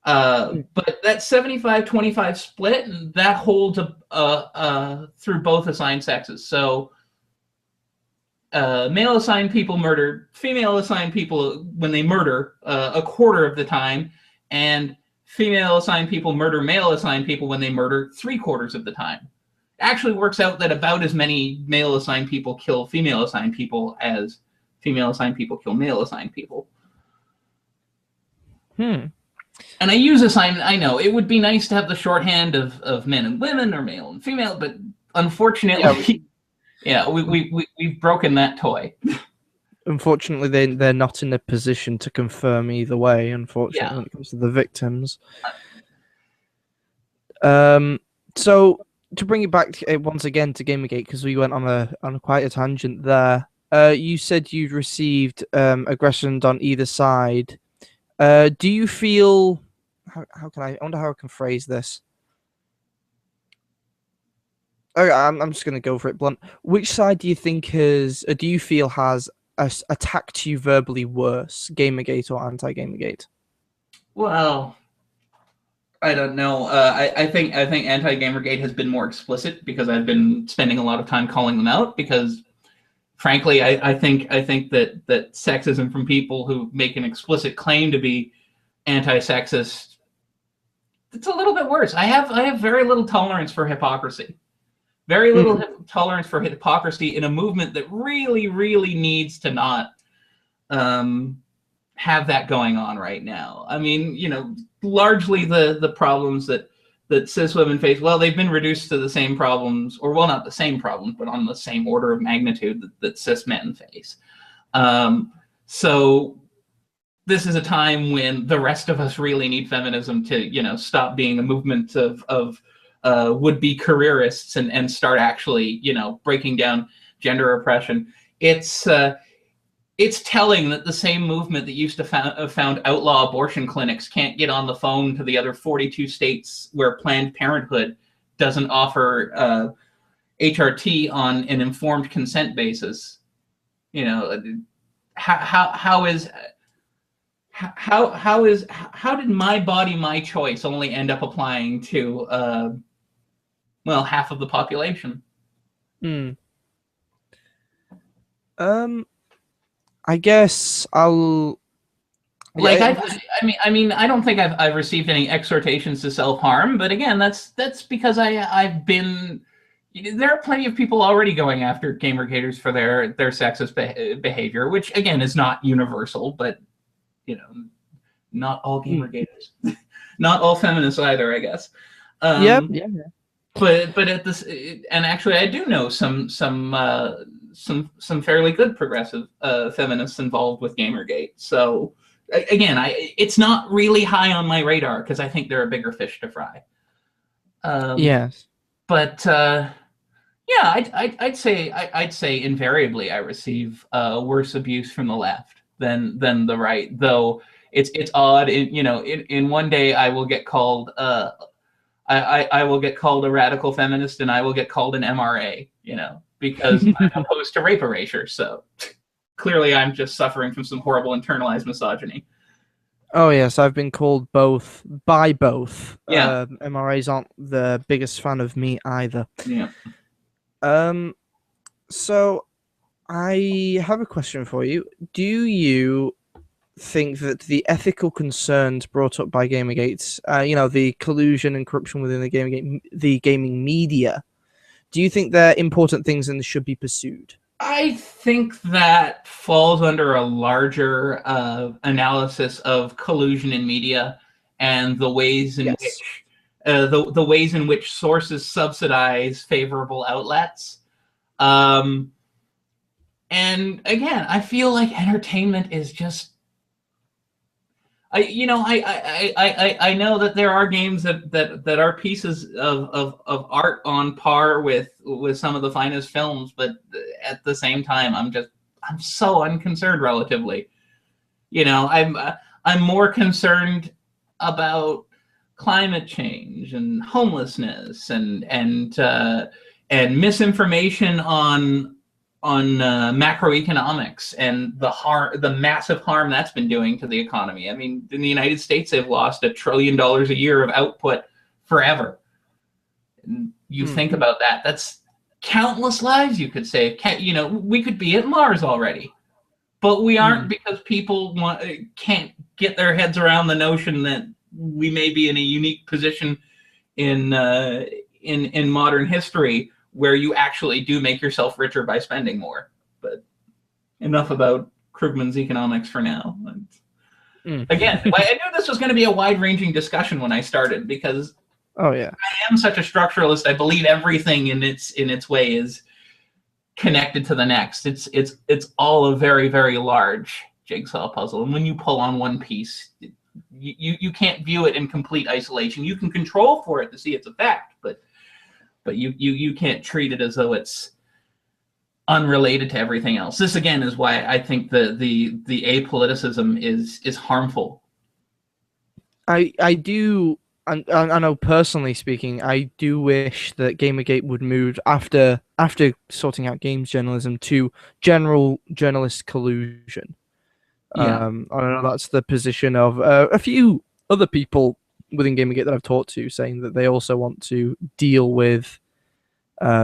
But that 75-25 split, that holds through both assigned sexes. So male assigned people murder female assigned people when they murder a quarter of the time, and female assigned people murder male assigned people when they murder 3/4 of the time. It actually works out that about as many male assigned people kill female assigned people as female assigned people kill male assigned people. And I use assignment. I know it would be nice to have the shorthand of men and women, or male and female, but unfortunately, we've broken that toy. Unfortunately, they're not in a position to confirm either way, unfortunately, when it comes to the victims. So to bring it back once again to Gamergate, because we went on quite a tangent there. You said you'd received aggression on either side. Do you feel? How can I wonder how I can phrase this. Okay, I'm just gonna go for it blunt. Which side do you think do you feel has attacked you verbally worse, Gamergate or anti-Gamergate? Well, I don't know. I think anti-Gamergate has been more explicit because I've been spending a lot of time calling them out. Because, frankly, I think that sexism from people who make an explicit claim to be anti-sexist, it's a little bit worse. I have very little tolerance for hypocrisy. Very little tolerance for hypocrisy in a movement that really, really needs to not have that going on right now. I mean, largely the problems that cis women face, well, they've been reduced to the same problems, or well, not the same problems, but on the same order of magnitude that cis men face. So this is a time when the rest of us really need feminism to, stop being a movement of would-be careerists and start actually, breaking down gender oppression. It's telling that the same movement that used to found outlaw abortion clinics can't get on the phone to the other 42 states where Planned Parenthood doesn't offer HRT on an informed consent basis. How did my body, my choice only end up applying to half of the population? I guess I'll. Like, I mean, I don't think I've received any exhortations to self-harm, but again, that's because I've been. There are plenty of people already going after Gamergaters for their sexist behavior, which again is not universal, but not all Gamergaters, not all feminists either, I guess. Yeah. But at this, and actually, I do know some fairly good progressive feminists involved with Gamergate. So again, it's not really high on my radar because I think there are bigger fish to fry. Yes. But I'd say invariably I receive worse abuse from the left than the right. Though it's odd. In one day I will get called I will get called a radical feminist, and I will get called an MRA. Because I'm opposed to rape erasure. So clearly I'm just suffering from some horrible internalized misogyny. Oh, yes, I've been called both by both. Yeah. MRAs aren't the biggest fan of me either. Yeah. So I have a question for you. Do you think that the ethical concerns brought up by Gamergate, the collusion and corruption within the gaming media, do you think they're important things and should be pursued? I think that falls under a larger analysis of collusion in media and the ways in Yes. which the ways in which sources subsidize favorable outlets. And again, I feel like entertainment is just. I know that there are games that are pieces of art on par with some of the finest films, but at the same time, I'm so unconcerned relatively. I'm more concerned about climate change and homelessness and misinformation on macroeconomics and the massive harm that's been doing to the economy. I mean, in the United States, they've lost $1 trillion a year of output forever. And you think about that. That's countless lives you could save. We could be at Mars already, but we aren't because people can't get their heads around the notion that we may be in a unique position in modern history where you actually do make yourself richer by spending more. But enough about Krugman's economics for now. Again, I knew this was going to be a wide-ranging discussion when I started because I am such a structuralist. I believe everything in its way is connected to the next. It's all a very, very large jigsaw puzzle, and when you pull on one piece, you can't view it in complete isolation. You can control for it to see its effect, but you can't treat it as though it's unrelated to everything else. This again is why I think the apoliticism is harmful. I know personally speaking, I do wish that Gamergate would move after sorting out games journalism to general journalist collusion. Yeah. I know that's the position of a few other people within Gamergate that I've talked to, saying that they also want to deal with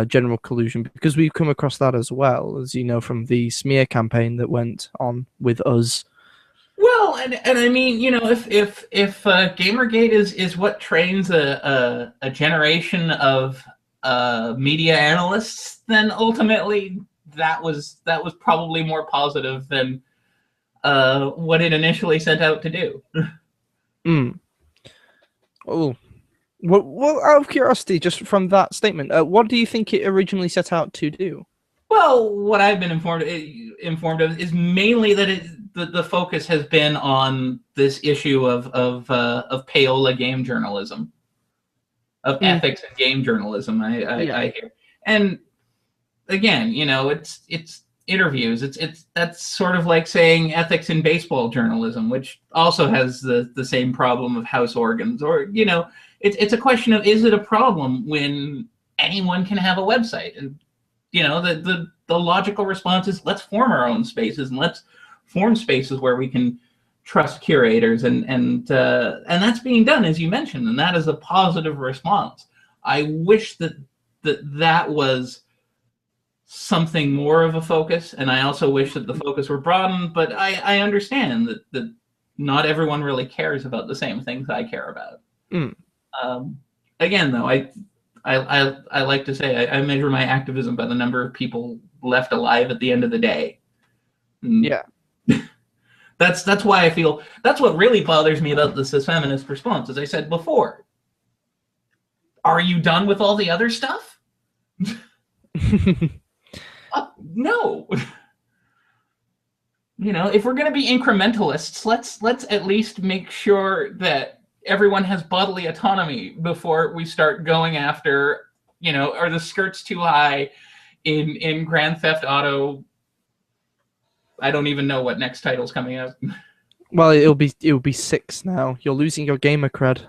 general collusion, because we've come across that as well, as you know, from the smear campaign that went on with us. Well, and I mean, if Gamergate is what trains a generation of media analysts, then ultimately that was probably more positive than what it initially set out to do. Oh, well, out of curiosity, just from that statement, what do you think it originally set out to do? Well, what I've been informed of is mainly that the focus has been on this issue of payola game journalism, of ethics in game journalism. I hear, and again, it's interviews. That's sort of like saying ethics in baseball journalism, which also has the same problem of house organs. Or it's a question of, is it a problem when anyone can have a website? And the logical response is, let's form our own spaces and let's form spaces where we can trust curators, and that's being done, as you mentioned, and that is a positive response. I wish that was something more of a focus, and I also wish that the focus were broadened, but I understand that not everyone really cares about the same things I care about. Again, though, I like to say I measure my activism by the number of people left alive at the end of the day. Yeah. That's why I feel that's what really bothers me about the cis feminist response. As I said before, are you done with all the other stuff? No. If we're going to be incrementalists, let's at least make sure that everyone has bodily autonomy before we start going after, are the skirts too high in Grand Theft Auto? I don't even know what next title's coming out. Well, it'll be 6 now. You're losing your gamer cred.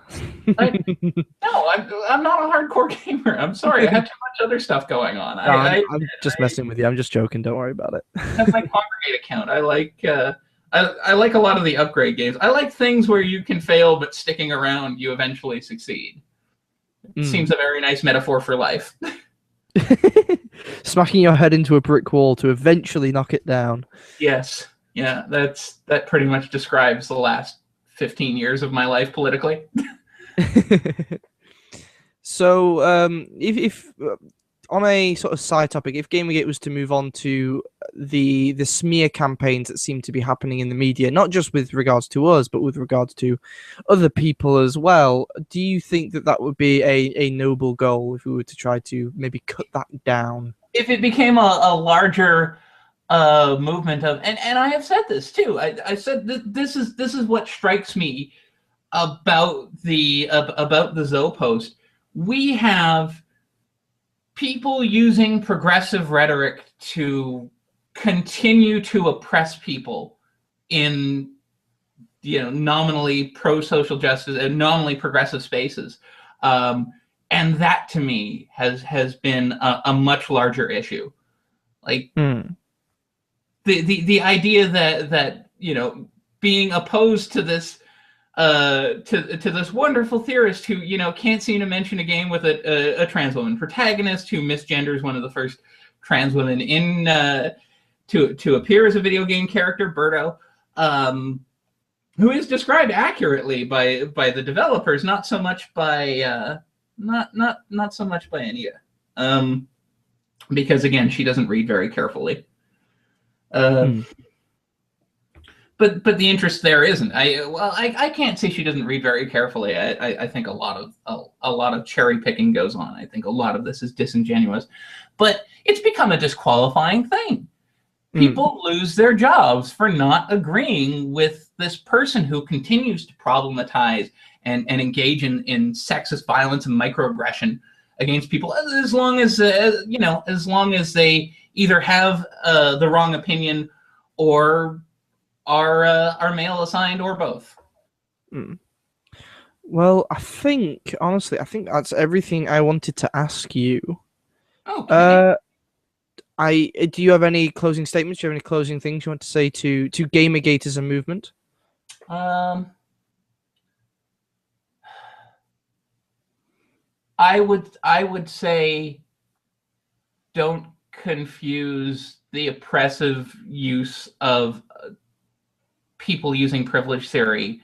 No, I'm not a hardcore gamer. I'm sorry. I have too much other stuff going on. I'm just messing with you. I'm just joking. Don't worry about it. I have my Congregate account. I like a lot of the upgrade games. I like things where you can fail, but sticking around, you eventually succeed. It seems a very nice metaphor for life. Smacking your head into a brick wall to eventually knock it down. Yes. Yeah, that pretty much describes the last 15 years of my life politically. So, if on a sort of side topic, if Gamergate was to move on to the smear campaigns that seem to be happening in the media, not just with regards to us, but with regards to other people as well, do you think that that would be a noble goal if we were to try to maybe cut that down? If it became a larger movement of, and I have said this too. I said that this is what strikes me about the Zoe post. We have people using progressive rhetoric to continue to oppress people in nominally pro-social justice and nominally progressive spaces, and that to me has been a much larger issue. Like the idea that being opposed to this to this wonderful theorist who can't seem to mention a game with a trans woman protagonist, who misgenders one of the first trans women in to appear as a video game character, Birdo, who is described accurately by the developers, not so much by not so much by Anya, because again, she doesn't read very carefully. But the interest there isn't. I can't say she doesn't read very carefully. I think a lot of cherry picking goes on. I think a lot of this is disingenuous, but it's become a disqualifying thing. People lose their jobs for not agreeing with this person who continues to problematize and engage in sexist violence and microaggression against people, as long as as long as they either have the wrong opinion or are male assigned, or both. Well, honestly, I think that's everything I wanted to ask you. Okay. Do you have any closing statements? Do you have any closing things you want to say to Gamergate as a movement? I would say, don't confuse the oppressive use of people using privilege theory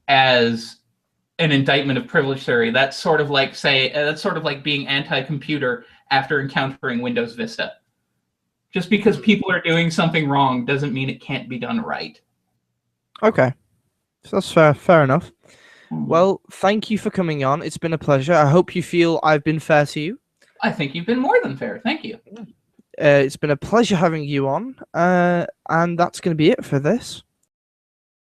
as an indictment of privilege theory. That's sort of like being anti-computer after encountering Windows Vista. Just because people are doing something wrong doesn't mean it can't be done right. Okay, so that's fair enough. Well, thank you for coming on. It's been a pleasure. I hope you feel I've been fair to you. I think you've been more than fair. Thank you. It's been a pleasure having you on, and that's going to be it for this.